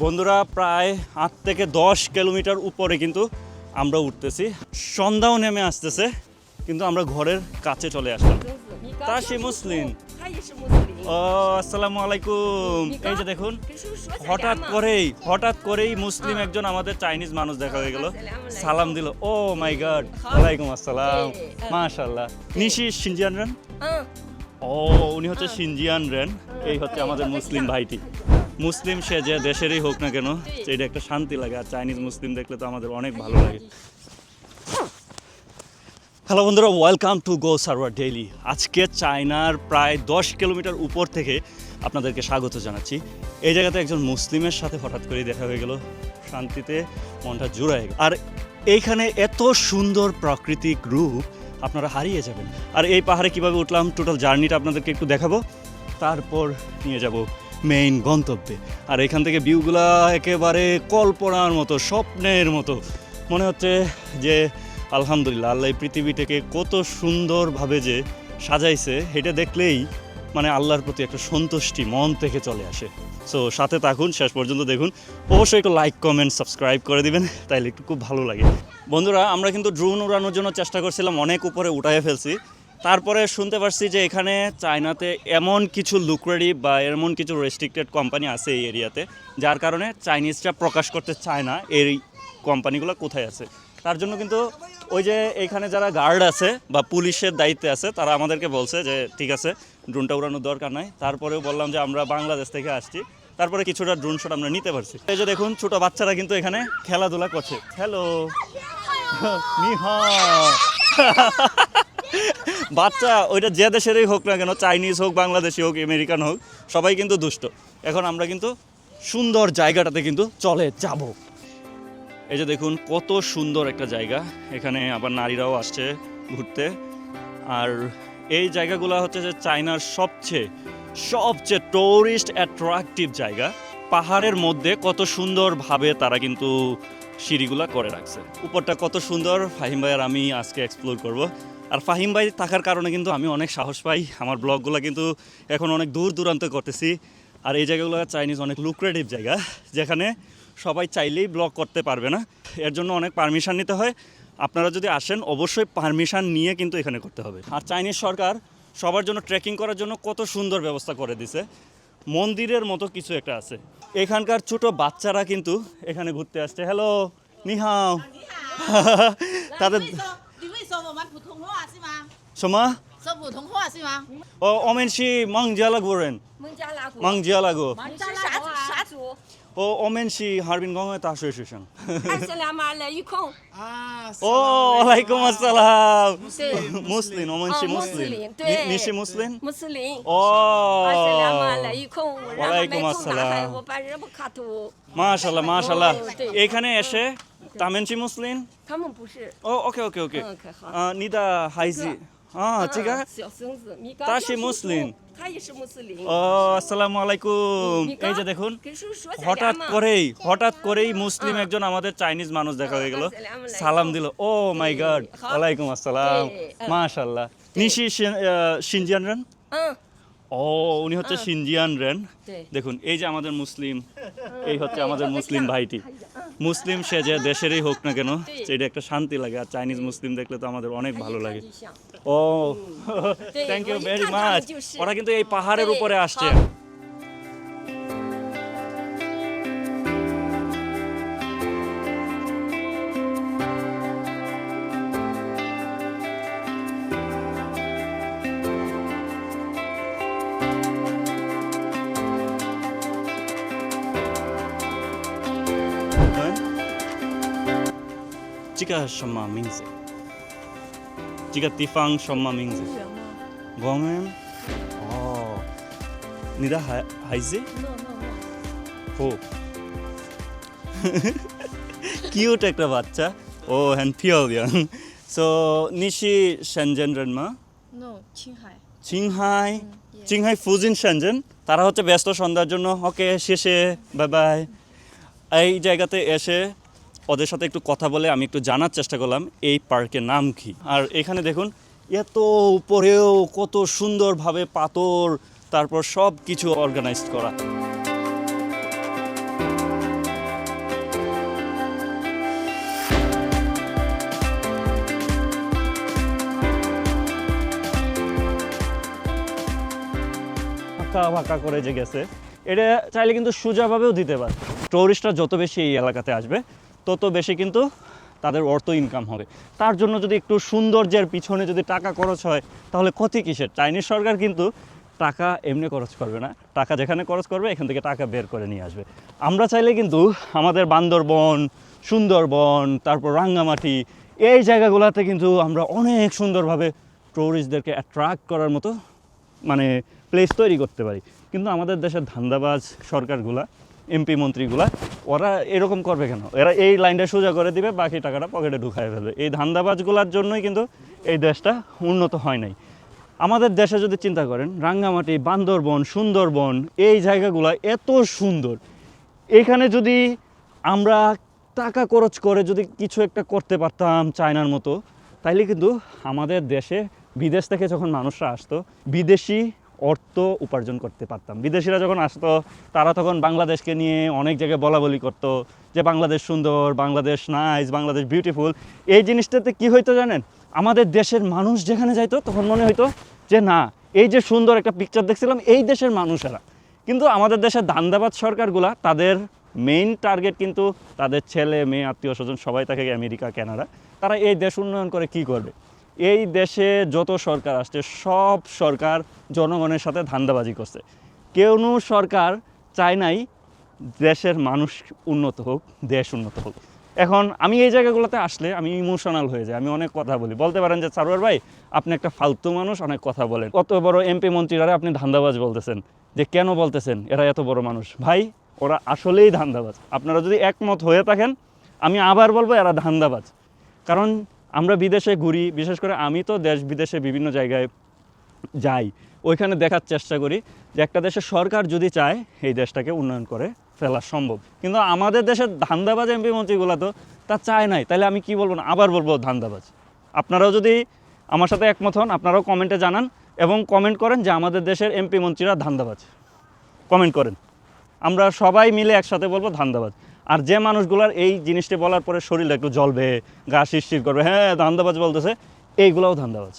বন্ধুরা প্রায় 8 থেকে 10 কিলোমিটার উপরে কিন্তু আমরা উঠতেছি। সন্ধ্যাও নেমে আসতেছে কিন্তু আমরা ঘরের কাছে চলে আসলাম। তাশি মুসলিম, ও আসসালামু আলাইকুম। এই যে দেখুন হঠাৎ করেই মুসলিম একজন আমাদের চাইনিজ মানুষ দেখা হয়ে গেল, সালাম দিল। ও মাই গড, ওয়ালাইকুম আসসালাম, মাশাআল্লাহ। নিশি সিনজিয়ান রেন? ও উনি হচ্ছে সিনজিয়ান রেন। এই হচ্ছে আমাদের মুসলিম ভাইটি। মুসলিম সে যে দেশেরই হোক না কেন, এটা একটা শান্তি লাগে। আর চাইনিজ মুসলিম দেখলে তো আমাদের অনেক ভালো লাগে। হ্যালো বন্ধুরা, welcome to go server daily. আজকে চায়নার প্রায় 10 কিলোমিটার উপর থেকে আপনাদেরকে স্বাগত জানাচ্ছি। এই জায়গাতে একজন মুসলিমের সাথে হঠাৎ করেই দেখা হয়ে গেল, শান্তিতে মনটা জুড়ায়। আর এইখানে এত সুন্দর প্রাকৃতিক রূপ, আপনারা হারিয়ে যাবেন। আর এই পাহাড়ে কিভাবে উঠলাম, টোটাল জার্নিটা আপনাদেরকে একটু দেখাবো, তারপর নিয়ে যাব মেইন গন্তব্যে। আর এখান থেকে ভিউগুলা একেবারে কল্পনার মতো, স্বপ্নের মতো মনে হচ্ছে যে আলহামদুলিল্লাহ, আল্লাহ এই পৃথিবীটাকে কত সুন্দরভাবে যে সাজাইছে, এটা দেখলেই মানে আল্লাহর প্রতি একটা সন্তুষ্টি মন থেকে চলে আসে। সো সাথে থাকুন, শেষ পর্যন্ত দেখুন। অবশ্যই একটু লাইক, কমেন্ট, সাবস্ক্রাইব করে দিবেন, তাইলে একটু খুব ভালো লাগে। বন্ধুরা, আমরা কিন্তু ড্রোন উড়ানোর জন্য চেষ্টা করছিলাম, অনেক উপরে উঠায় ফেলছি। তারপরে শুনতে পারছি যে এখানে চায়নাতে এমন কিছু লুক্রেটিভ বা এমন কিছু রেস্ট্রিক্টেড কোম্পানি আছে এই এরিয়াতে, যার কারণে চাইনিজরা প্রকাশ করতে চায় না এই কোম্পানিগুলো কোথায় আছে। তার জন্য কিন্তু ওই যে এখানে যারা গার্ড আছে বা পুলিশের দায়িত্বে আছে, তারা আমাদেরকে বলছে যে ঠিক আছে, ড্রোনটা উড়ানোর দরকার নাই। তারপরেও বললাম যে আমরা বাংলাদেশ থেকে আসছি, তারপরে কিছুটা ড্রোন শট আমরা নিতে পারছি। এই যে দেখুন, ছোট বাচ্চারা কিন্তু এখানে খেলাধুলা করছে। হ্যালো, নি হাও। বাচ্চা ওইটা যে দেশেরই হোক না কেন, চাইনিজ হোক, বাংলাদেশি হোক, আমেরিকান হোক, সবাই কিন্তু দুষ্ট। এখন আমরা কিন্তু সুন্দর জায়গাটাতে কিন্তু চলে যাব। এই যে দেখুন কত সুন্দর একটা জায়গা, এখানে আবার নারীরাও আসছে ঘুরতে। আর এই জায়গাগুলো হচ্ছে যে চায়নার সবচেয়ে টুরিস্ট অ্যাট্রাকটিভ জায়গা। পাহাড়ের মধ্যে কত সুন্দরভাবে তারা কিন্তু সিঁড়িগুলা করে রাখছে। উপরটা কত সুন্দর, ফাহিম ভাই আর আমি আজকে এক্সপ্লোর করব। আর ফাহিম ভাই থাকার কারণে কিন্তু আমি অনেক সাহস পাই, আমার ব্লগগুলো কিন্তু এখন অনেক দূর দূরান্ত করতেছি। আর এই জায়গাগুলো চাইনিজ অনেক লুক্রেটিভ জায়গা, যেখানে সবাই চাইলেই ব্লগ করতে পারবে না, এর জন্য অনেক পারমিশন নিতে হয়। আপনারা যদি আসেন অবশ্যই পারমিশন নিয়ে কিন্তু এখানে করতে হবে। আর চাইনিজ সরকার সবার জন্য ট্রেকিং করার জন্য কত সুন্দর ব্যবস্থা করে দিছে, মন্দিরের মতো কিছু একটা আছে। এখানকার ছোট বাচ্চারা কিন্তু এখানে ঘুরতে আসছে। হ্যালো, নিহাও। তাদের সোমা ও ওমেনশি মংজিয়ালাগু রেন মংজিয়ালাগু ও ওমেনশি হারবিন গঙ্গে তাশে শেষং। ও ওয়ালাইকুম আসসালাম। মুসলিম, ওমেনশি মুসলিম, নিশি মুসলিম। ও ওয়ালাইকুম আসসালাম। মাশাআল্লাহ মাশাআল্লাহ। এখানে এসে তামেনশি মুসলিম। ও ওকে ওকে ওকে। নিদা হাইজি চিকা তাশি মুসলিম। ও আসসালামু আলাইকুম। এই যে দেখুন হঠাৎ করেই মুসলিম একজন আমাদের চাইনিজ মানুষ দেখা হয়ে গেল, সালাম দিল। ও মাই গড, ওয়ালাইকুম আসসালাম, মাশাআল্লাহ। নিশি সিনজিয়ান রেন? ও উনি হচ্ছে সিনজিয়ান রেন। দেখুন এই যে আমাদের মুসলিম, এই হচ্ছে আমাদের মুসলিম ভাইটি। মুসলিম সে যে দেশেরই হোক না কেন, এটা একটা শান্তি লাগে। আর চাইনিজ মুসলিম দেখলে তো আমাদের অনেক ভালো লাগে। ও থ্যাংক ইউ ভেরি মাচ। ওরা কিন্তু এই পাহাড়ের উপরে আসছে।这个什么名字？这个地方什么名字？公园。哦，你的孩子？哦，cute একটা বাচ্চা। ও很漂亮。So 你是深圳人吗？ No, Qinghai. 青海，青海附近深圳। তারা হচ্ছে ব্যস্ত সন্ধ্যার জন্য। ওকে, শেষে বাই বাই। এই জায়গাতে এসে ওদের সাথে একটু কথা বলে আমি একটু জানার চেষ্টা করলাম এই পার্কের নাম কি। আর এখানে দেখুন এত উপরেও কত সুন্দরভাবে পাথর, তারপর সব কিছু অর্গানাইজড করা। আঁকা বাঁকা করে যে গেছে, এটা চাইলে কিন্তু সোজাভাবেও দিতে পারে। টুরিস্টরা যত বেশি এই এলাকাতে আসবে তত বেশি কিন্তু তাদের অর্থ ইনকাম হবে। তার জন্য যদি একটু সৌন্দর্যের পিছনে যদি টাকা খরচ হয় তাহলে ক্ষতি কিসের? চাইনিজ সরকার কিন্তু টাকা এমনি খরচ করবে না, টাকা যেখানে খরচ করবে এখান থেকে টাকা বের করে নিয়ে আসবে। আমরা চাইলে কিন্তু আমাদের বান্দরবন, সুন্দরবন, তারপর রাঙ্গামাটি, এই জায়গাগুলোতে কিন্তু আমরা অনেক সুন্দরভাবে টুরিস্টদেরকে অ্যাট্রাক্ট করার মতো মানে প্লেস তৈরি করতে পারি। কিন্তু আমাদের দেশের ধান্দাবাজ সরকারগুলা, এমপি মন্ত্রীগুলা, ওরা এরকম করবে কেন? এরা এই লাইনটা সোজা করে দিবে, বাকি টাকাটা পকেটে ঢুকায় ফেলবে। এই ধান্দাবাজগুলার জন্যই কিন্তু এই দেশটা উন্নত হয় নাই। আমাদের দেশে যদি চিন্তা করেন, রাঙ্গামাটি, বান্দরবন, সুন্দরবন, এই জায়গাগুলো এত সুন্দর। এখানে যদি আমরা টাকা খরচ করে যদি কিছু একটা করতে পারতাম চায়নার মতো, তাইলে কিন্তু আমাদের দেশে বিদেশ থেকে যখন মানুষরা আসতো, বিদেশি অর্থ উপার্জন করতে পারতাম। বিদেশিরা যখন আসতো তারা তখন বাংলাদেশকে নিয়ে অনেক জায়গায় বলা বলি করতো যে বাংলাদেশ সুন্দর, বাংলাদেশ নাইস, বাংলাদেশ বিউটিফুল। এই জিনিসটাতে কি হইতো জানেন? আমাদের দেশের মানুষ যেখানে যাইতো তখন মনে হইতো যে না, এই যে সুন্দর একটা পিকচার দেখছিলাম, এই দেশের মানুষেরা। কিন্তু আমাদের দেশের ধান্দাবাজ সরকারগুলা, তাদের মেইন টার্গেট কিন্তু তাদের ছেলে মেয়ে আত্মীয় স্বজন সবাই থাকে আমেরিকা, কানাডা। তারা এই দেশ উন্নয়ন করে কি করবে? এই দেশে যত সরকার আসছে সব সরকার জনগণের সাথে ধান্দাবাজি করছে। কোনো সরকার চায় নাই দেশের মানুষ উন্নত হোক, দেশ উন্নত হোক। এখন আমি এই জায়গাগুলোতে আসলে আমি ইমোশনাল হয়ে যাই, আমি অনেক কথা বলি। বলতে পারেন যে সারোয়ার ভাই আপনি একটা ফালতু মানুষ, অনেক কথা বলেন, কত বড় এমপি মন্ত্রীরা আপনি ধান্দাবাজ বলতেছেন, যে কেন বলতেছেন এরা এত বড় মানুষ? ভাই ওরা আসলেই ধান্দাবাজ। আপনারা যদি একমত হয়ে থাকেন, আমি আবার বলবো এরা ধান্দাবাজ। কারণ আমরা বিদেশে ঘুরি, বিশেষ করে আমি তো দেশ বিদেশে বিভিন্ন জায়গায় যাই, ওইখানে দেখার চেষ্টা করি যে একটা দেশের সরকার যদি চায় এই দেশটাকে উন্নয়ন করে ফেলা সম্ভব। কিন্তু আমাদের দেশের ধান্দাবাজ এমপি মন্ত্রীগুলো তো তা চায় নাই। তাহলে আমি কি বলবো না, আবার বলবো ধান্দাবাজ। আপনারাও যদি আমার সাথে একমত হন, আপনারাও কমেন্টে জানান এবং কমেন্ট করেন যে আমাদের দেশের এমপি মন্ত্রীরা ধান্দাবাজ। কমেন্ট করেন, আমরা সবাই মিলে একসাথে বলবো ধান্দাবাজ। আর যে মানুষগুলার এই জিনিসটি বলার পরে শরীরটা একটু জ্বলবে, গা শিরশির করবে, হ্যাঁ ধান্দাবাজ বলতেছে, এইগুলোও ধান্দাবাজ।